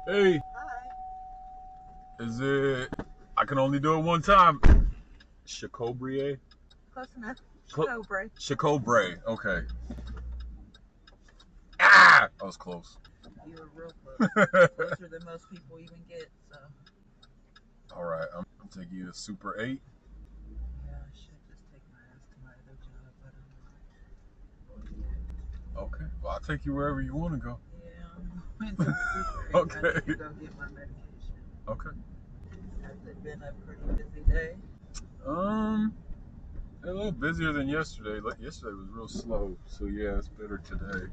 Hey, Hi. is it? I can only do it one time. Chacobrier? Close enough. Cl- Cobra. Chacobre. Okay. Ah! That was close. You were real close. Closer than most people even get, so. All right, I'm taking you to Super 8. Yeah, I should just take my ass to my other job, but I'm not. Okay. Well, I'll take you wherever you want to go. Yeah, I'm going to the Super 8. Okay. I need to go get my medication. Okay. Has it been a pretty busy day? A little busier than yesterday. Like yesterday was real slow, so yeah, it's better today.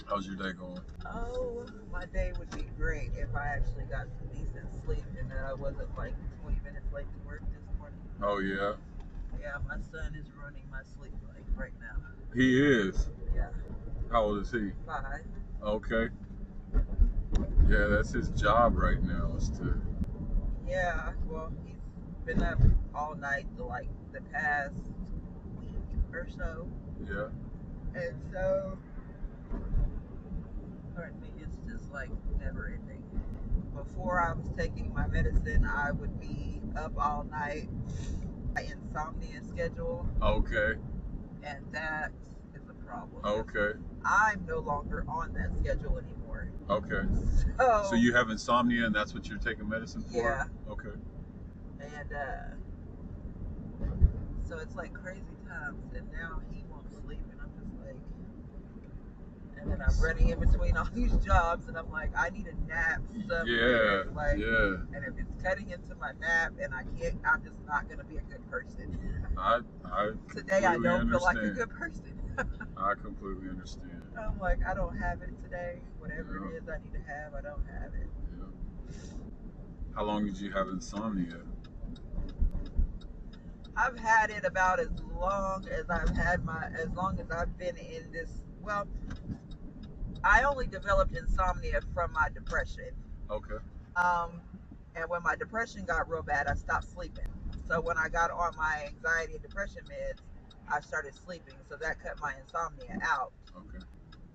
How's your day going? Oh, my day would be great if I actually got some decent sleep and that I wasn't like 20 minutes late to work this morning. Oh yeah. Yeah, my son is ruining my sleep like right now. He is. Yeah. How old is he? 5. Okay. Yeah, that's his job right now is to. Yeah, well, he's been up all night like the past week or so. Yeah. And so, pardon me, it's just like never ending. Before I was taking my medicine, I would be up all night. My insomnia schedule, Okay. and that is a problem. Okay. I'm no longer on that schedule anymore. Okay. So, So you have insomnia, and that's what you're taking medicine for? Yeah. Okay. And so it's like crazy times, and now he won't sleep, and I'm just like, and then I'm running in between all these jobs, and I'm like, I need a nap somewhere. Yeah. Like, Yeah. and if it's cutting into my nap, and I can't, I'm just not gonna be a good person. I Today I don't feel like a understand. good person. I completely understand. I'm like, I don't have it today. Whatever Yeah. it is I need to have, I don't have it. Yeah. How long did you have insomnia? I've had it about as long as I've been in this. Well, I only developed insomnia from my depression. Okay. And when my depression got real bad, I stopped sleeping. So when I got on my anxiety and depression meds, I started sleeping. So that cut my insomnia out. Okay.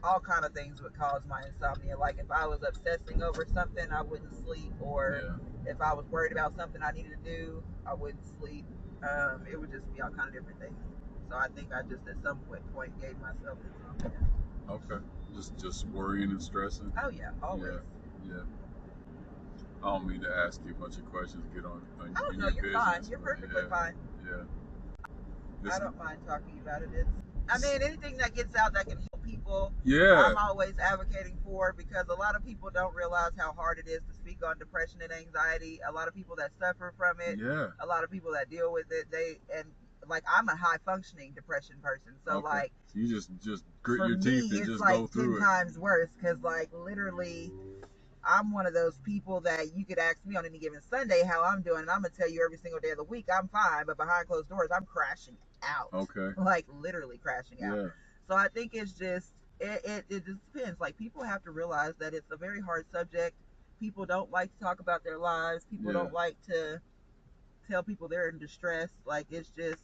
All kind of things would cause my insomnia. Like if I was obsessing over something, I wouldn't sleep. Or if I was worried about something I needed to do, I wouldn't sleep. It would just be all kind of different things. So I think I just at some point gave myself insomnia. Okay. Just worrying and stressing. Oh yeah, always. Yeah. I don't mean to ask you a bunch of questions. Get on Oh in no, your you're business. fine. You're perfectly fine. Yeah. I don't mind talking about it. I mean, anything that gets out that can help people, Yeah. I'm always advocating for, because a lot of people don't realize how hard it is to speak on depression and anxiety. A lot of people that suffer from it, Yeah. a lot of people that deal with it, like I'm a high functioning depression person, so Okay. like So you just grit for your me teeth and it's just like go through 10 times worse, because like literally I'm one of those people that you could ask me on any given Sunday how I'm doing, and I'm gonna tell you every single day of the week I'm fine, but behind closed doors I'm crashing out. Okay. Like literally crashing out. Yeah. So I think it's just it just depends. Like people have to realize that it's a very hard subject. People don't like to talk about their lives. People don't like to tell people they're in distress. Like it's just,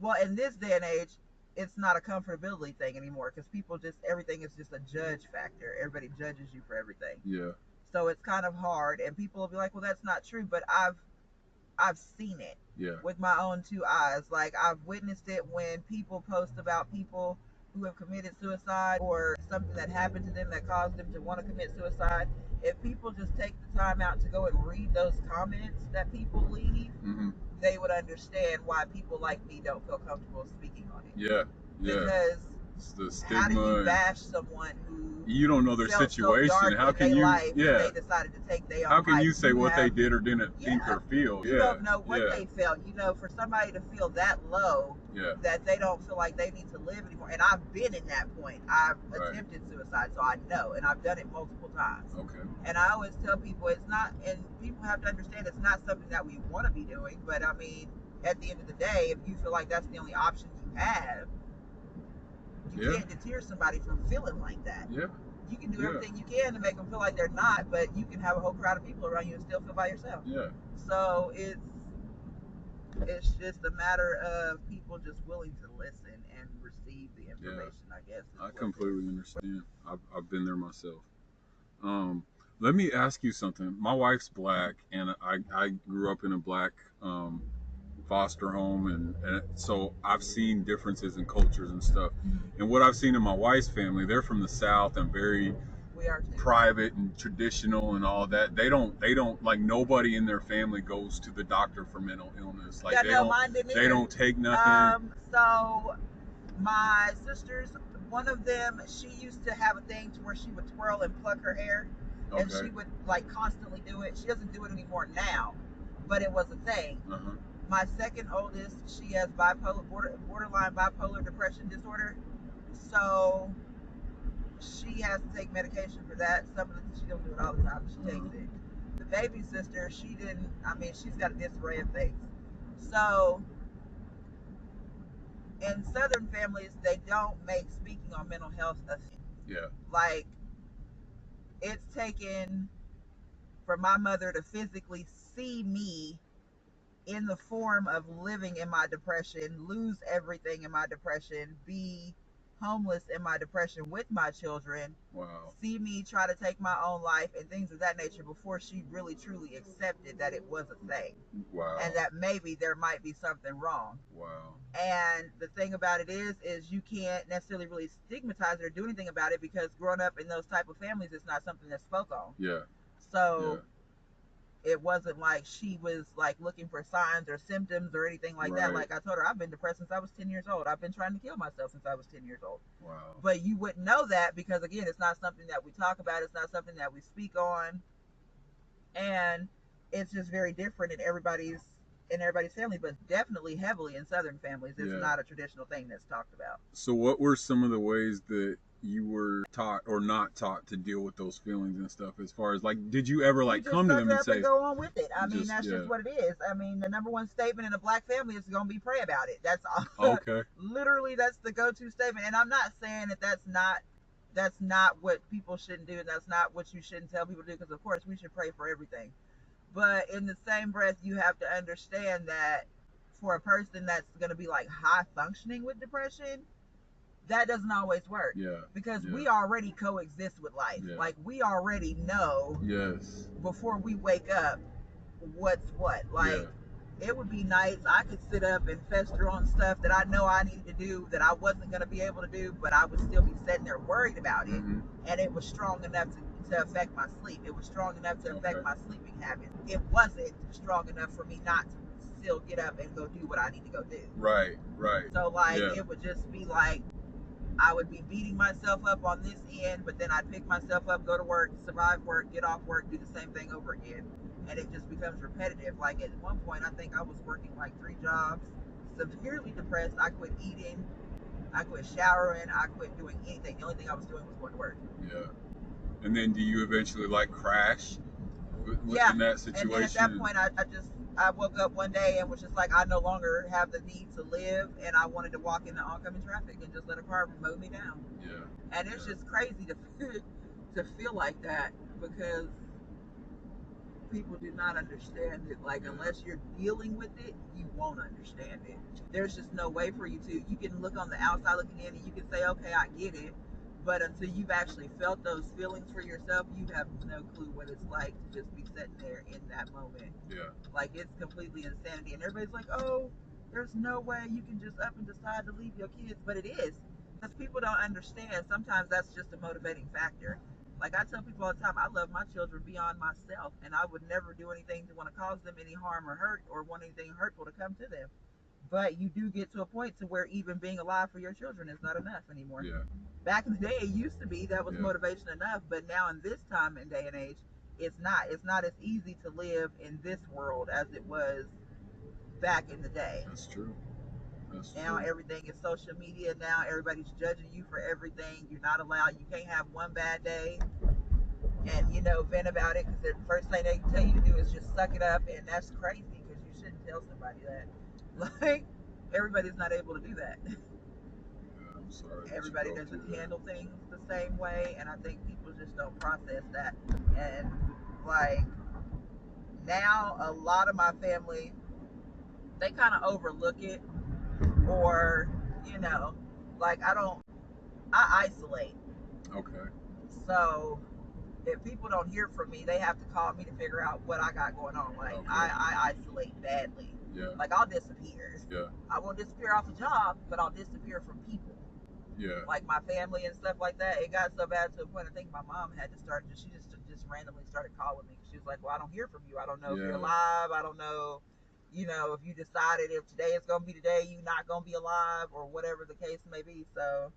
well, in this day and age, it's not a comfortability thing anymore, because people just, everything is just a judge factor. Everybody judges you for everything. Yeah. So it's kind of hard, and people will be like, well, that's not true, but I've seen it with my own 2 eyes. Like I've witnessed it when people post about people who have committed suicide, or something that happened to them that caused them to want to commit suicide. If people just take the time out to go and read those comments that people leave, they would understand why people like me don't feel comfortable speaking on it. Yeah. Because the stigma, how do you bash someone who you don't know their situation? So how can you? They decided to take their own How can life. you say what they did or didn't think or feel? You don't know what they felt. You know, for somebody to feel that low, that they don't feel like they need to live anymore. And I've been in that point. I've attempted suicide, so I know, and I've done it multiple times. Okay. And I always tell people it's not, and people have to understand it's not something that we want to be doing. But I mean, at the end of the day, if you feel like that's the only option you have, you can't deter somebody from feeling like that. Yeah. You can do everything you can to make them feel like they're not, but you can have a whole crowd of people around you and still feel by yourself. Yeah. So It's just a matter of people just willing to listen and receive the information. I guess. I completely understand. I've been there myself. Let me ask you something. My wife's black, and I grew up in a black foster home, and so I've seen differences in cultures and stuff. And what I've seen in my wife's family, they're from the South and very private and traditional and all that. They don't like, nobody in their family goes to the doctor for mental illness. Like they don't take nothing. So my sisters, one of them, she used to have a thing to where she would twirl and pluck her hair, and she would like constantly do it. She doesn't do it anymore now, but it was a thing. My second oldest, she has borderline bipolar depression disorder, so she has to take medication for that. She don't do it all the time, but she takes it. The baby sister, she didn't. I mean, she's got a disarray of things. So in Southern families, they don't make speaking on mental health a thing. Yeah. Like, it's taken for my mother to physically see me in the form of living in my depression, lose everything in my depression, be homeless in my depression with my children. Wow. See me try to take my own life and things of that nature before she really truly accepted that it was a thing. Wow. And that maybe there might be something wrong. Wow. And the thing about it is you can't necessarily really stigmatize it or do anything about it, because growing up in those type of families, it's not something that's spoke on. Yeah. So it wasn't like she was like looking for signs or symptoms or anything like that. Like I told her, I've been depressed since I was 10 years old. I've been trying to kill myself since I was 10 years old. Wow. But you wouldn't know that because, again, it's not something that we talk about. It's not something that we speak on. And it's just very different in everybody's family, but definitely heavily in Southern families. It's not a traditional thing that's talked about. So what were some of the ways that you were taught or not taught to deal with those feelings and stuff? As far as like, did you ever like come to them and say, go on with it? I mean, that's just what it is. I mean, the number one statement in a black family is going to be pray about it. That's all. Okay. Literally, that's the go-to statement. And I'm not saying that that's not what people shouldn't do, and that's not what you shouldn't tell people to do, because of course we should pray for everything. But in the same breath, you have to understand that for a person that's going to be like high functioning with depression, that doesn't always work. Yeah. Because we already coexist with life. Yeah. Like, we already know before we wake up what's what. Like, it would be nice. I could sit up and fester on stuff that I know I needed to do that I wasn't going to be able to do, but I would still be sitting there worried about it. And it was strong enough to affect my sleep. It was strong enough to affect my sleeping habits. It wasn't strong enough for me not to still get up and go do what I need to go do. Right. So, like, it would just be like, I would be beating myself up on this end, but then I'd pick myself up, go to work, survive work, get off work, do the same thing over again. And it just becomes repetitive. Like, at one point, I think I was working like 3 jobs, severely depressed. I quit eating, I quit showering, I quit doing anything. The only thing I was doing was going to work. Yeah. And then do you eventually like crash in that situation? And then at that point, I woke up one day and was just like, I no longer have the need to live, and I wanted to walk into oncoming traffic and just let a car mow me down. Yeah. And it's just crazy to feel like that, because people do not understand it. Like, unless you're dealing with it, you won't understand it. There's just no way for you to. You can look on the outside looking in and you can say, okay, I get it. But until you've actually felt those feelings for yourself, you have no clue what it's like to just be sitting there in that moment. Yeah. Like, it's completely insanity. And everybody's like, oh, there's no way you can just up and decide to leave your kids. But it is. Because people don't understand. Sometimes that's just a motivating factor. Like, I tell people all the time, I love my children beyond myself. And I would never do anything to want to cause them any harm or hurt or want anything hurtful to come to them. But you do get to a point to where even being alive for your children is not enough anymore. Yeah. Back in the day, it used to be that was motivation enough, but now in this time and day and age, it's not. It's not as easy to live in this world as it was back in the day. That's true. Now everything is social media. Now everybody's judging you for everything. You're not allowed. You can't have one bad day and vent about it, because the first thing they tell you to do is just suck it up, and that's crazy, because you shouldn't tell somebody that. Like, everybody's not able to do that. I'm sorry. Everybody doesn't handle things the same way, and I think people just don't process that. And like, now a lot of my family, they kind of overlook it, or you know, like I isolate. Okay. So if people don't hear from me, they have to call me to figure out what I got going on. Like Okay. I isolate badly. Yeah. Like I'll disappear. Yeah. I won't disappear off the job, but I'll disappear from people. Yeah. Like my family and stuff like that. It got so bad to a point. I think my mom had to start. She just randomly started calling me. She was like, "Well, I don't hear from you. I don't know if you're alive. I don't know, if you decided if today is gonna be the day you're not gonna be alive or whatever the case may be." So,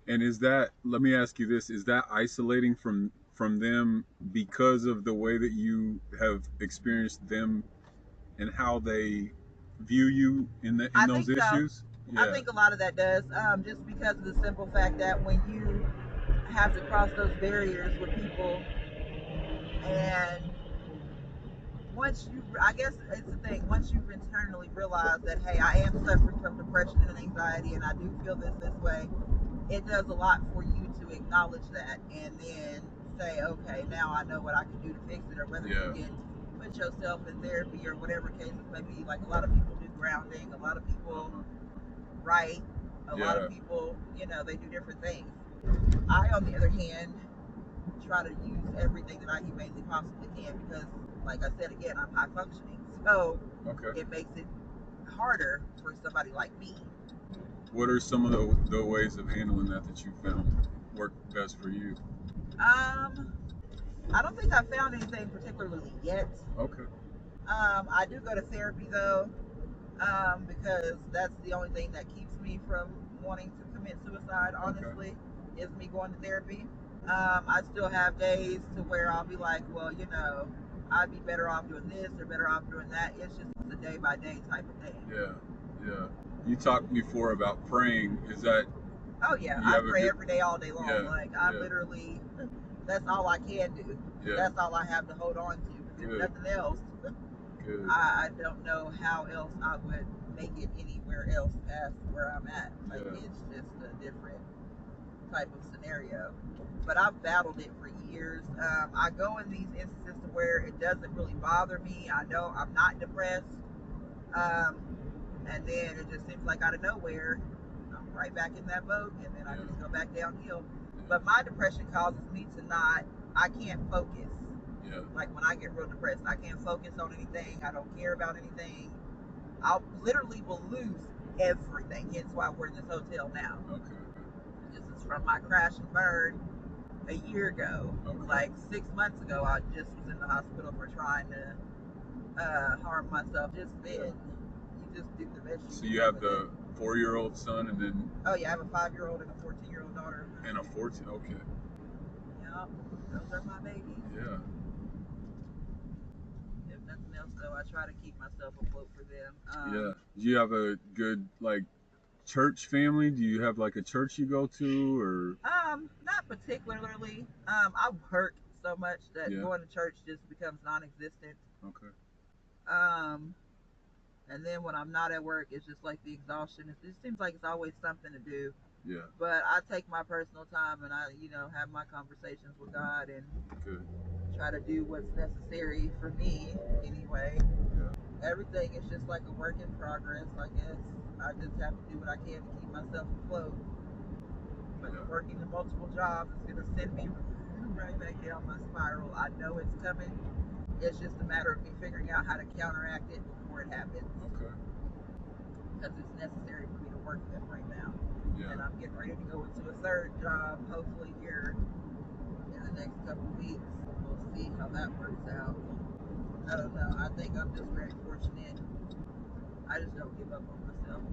and is that? Let me ask you this: is that isolating from them because of the way that you have experienced them and how they view you in those issues? So. Yeah. I think a lot of that does, just because of the simple fact that when you have to cross those barriers with people, and once you, I guess it's the thing, once you internally realize that, hey, I am suffering from depression and anxiety, and I do feel this way, it does a lot for you to acknowledge that, and then say, okay, now I know what I can do to fix it, or whether you can put yourself in therapy or whatever cases may be. Like a lot of people do grounding, a lot of people write, a lot of people, they do different things. I, on the other hand, try to use everything that I humanly possibly can, because, like I said again, I'm high functioning, so it makes it harder for somebody like me. What are some of the ways of handling that you found work best for you? I don't think I found anything particularly yet. Okay. I do go to therapy though, because that's the only thing that keeps me from wanting to commit suicide. Honestly, is me going to therapy. I still have days to where I'll be like, well, I'd be better off doing this or better off doing that. It's just a day by day type of thing. Yeah. You talked before about praying. Is that? Oh yeah, I pray every day, all day long. I literally, that's all I can do. That's all I have to hold on to. If nothing else, I don't know how else I would make it anywhere else past where I'm at. It's just a different type of scenario. But I've battled it for years. I go in these instances to where it doesn't really bother me. I'm not depressed. And then it just seems like out of nowhere, I'm right back in that boat, and then I just go back downhill. But my depression causes me to I can't focus. Like when I get real depressed, I can't focus on anything. I don't care about anything. I literally will lose everything. Hence why we're in this hotel now. This is from my crash and burn a year ago. Like 6 months ago, I just was in the hospital for trying to harm myself. Just then, you just do the best you can. So you have the 4-year-old son, and then? Oh yeah, I have a 5-year-old and a 14-year-old daughter. And a 14. Okay. Yep, those are my babies. Yeah. If nothing else, though, I try to keep myself afloat for them. Do you have a good church family? Do you have a church you go to, or? Not particularly. I work so much that going to church just becomes non-existent. Okay. And then when I'm not at work, it's just like the exhaustion. It just seems like it's always something to do. Yeah. But I take my personal time, and I, have my conversations with God, and try to do what's necessary for me anyway. Yeah. Everything is just like a work in progress, I guess. I just have to do what I can to keep myself afloat. But working in multiple jobs is going to send me right back down my spiral. I know it's coming. It's just a matter of me figuring out how to counteract it before it happens. Okay. Because it's necessary for me to work them right now. Yeah. And I'm getting ready to go into a third job, hopefully here in the next couple of weeks. We'll see how that works out. I don't know. I think I'm just very fortunate. I just don't give up on myself.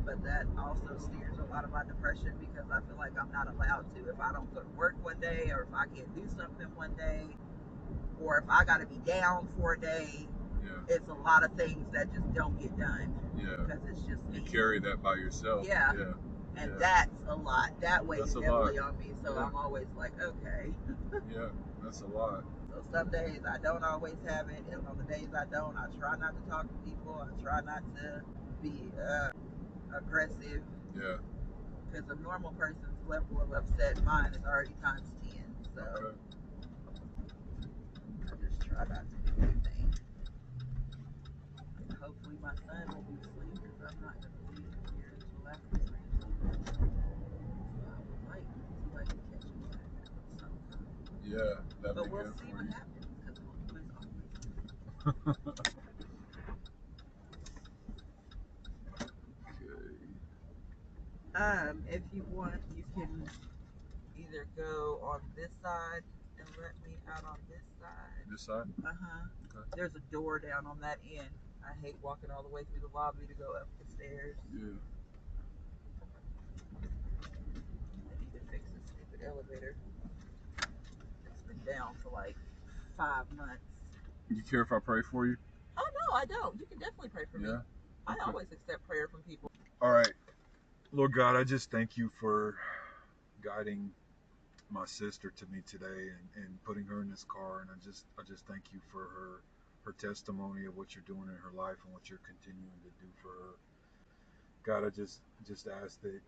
But that also steers a lot of my depression, because I feel like I'm not allowed to. If I don't go to work one day, or if I can't do something one day, or if I got to be down for a day, it's a lot of things that just don't get done. Yeah. Because it's just me. You carry that by yourself. Yeah. And that's a lot. That weighs heavily on me. So I'm always like, okay. Yeah, that's a lot. So some days I don't always have it, and on the days I don't, I try not to talk to people. I try not to be aggressive. Yeah. Because a normal person's level of upset, mine is already times 10. So I just try not to do anything. hopefully my son will be asleep because I'm not going to leave here until after 3 o'clock. So I would like to see if I can catch him back sometime. Yeah, that'd but be we'll good see for what you. happens because Mama is always. If you want, you can either go on this side and let me out on this side. This side? Uh-huh. Okay. There's a door down on that end. I hate walking all the way through the lobby to go up the stairs. Yeah. I need to fix this stupid elevator. It's been down for like 5 months. You care if I pray for you? Oh, no, I don't. You can definitely pray for me. Okay. I always accept prayer from people. All right. Lord God, I just thank you for guiding my sister to me today and putting her in this car. And I just thank you for her testimony of what you're doing in her life and what you're continuing to do for her. God, I just ask that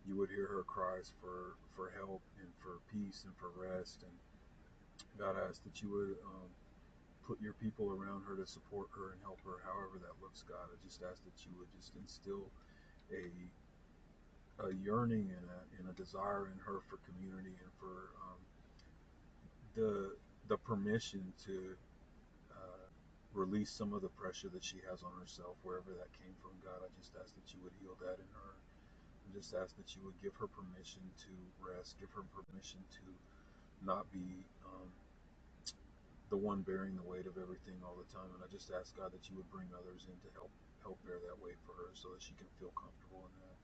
you would hear her cries for help and for peace and for rest. And God, I ask that you would put your people around her to support her and help her, however that looks. God, I just ask that you would just instill a yearning and a desire in her for community and for the permission to release some of the pressure that she has on herself, wherever that came from. God, I just ask that you would heal that in her. I just ask that you would give her permission to rest, give her permission to not be the one bearing the weight of everything all the time. And I just ask, God, that you would bring others in to help bear that weight for her so that she can feel comfortable in that.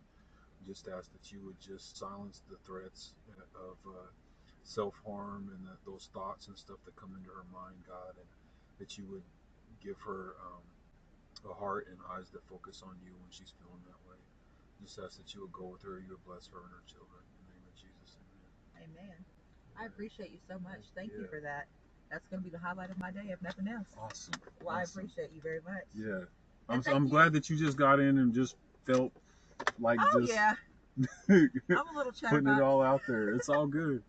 Just ask that you would just silence the threats of self-harm and those thoughts and stuff that come into her mind, God, and that you would give her a heart and eyes that focus on you when she's feeling that way. Just ask that you would go with her, you would bless her and her children. In the name of Jesus, amen. Amen. I appreciate you so much. Thank you for that. That's going to be the highlight of my day, if nothing else. Awesome. Well, awesome. I appreciate you very much. Yeah. I'm glad that you just got in and just felt like yeah. I'm a little putting it all out there. It's all good.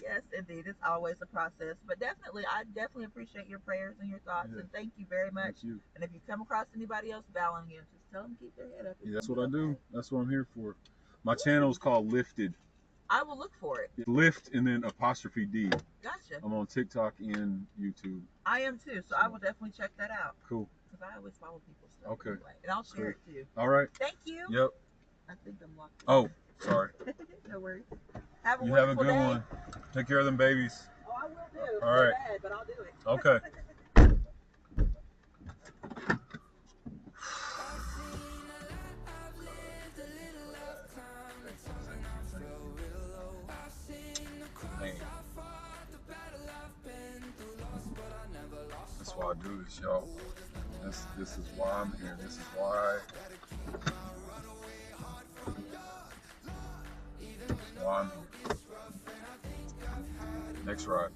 Yes, indeed. It's always a process. But definitely, I definitely appreciate your prayers and your thoughts. Yeah. And thank you very much. Thank you. And if you come across anybody else bowing you, just tell them to keep their head up. Yeah, that's what I do. That's what I'm here for. My channel is called Lyft'D. I will look for it. Lyft and then 'D. Gotcha. I'm on TikTok and YouTube. I am too, so I will definitely check that out. Cool. Because I always follow people's stuff. Okay. Anyway. And I'll share it too. All right. Thank you. Yep. I think I'm locked in. Oh, sorry. No worries. Have a you have a good day. one. Take care of them babies. Oh, I will do. All right. Bad, but I'll do it. Okay. That's why I do this, y'all. This is why I'm here. This is why I'm here. Next ride.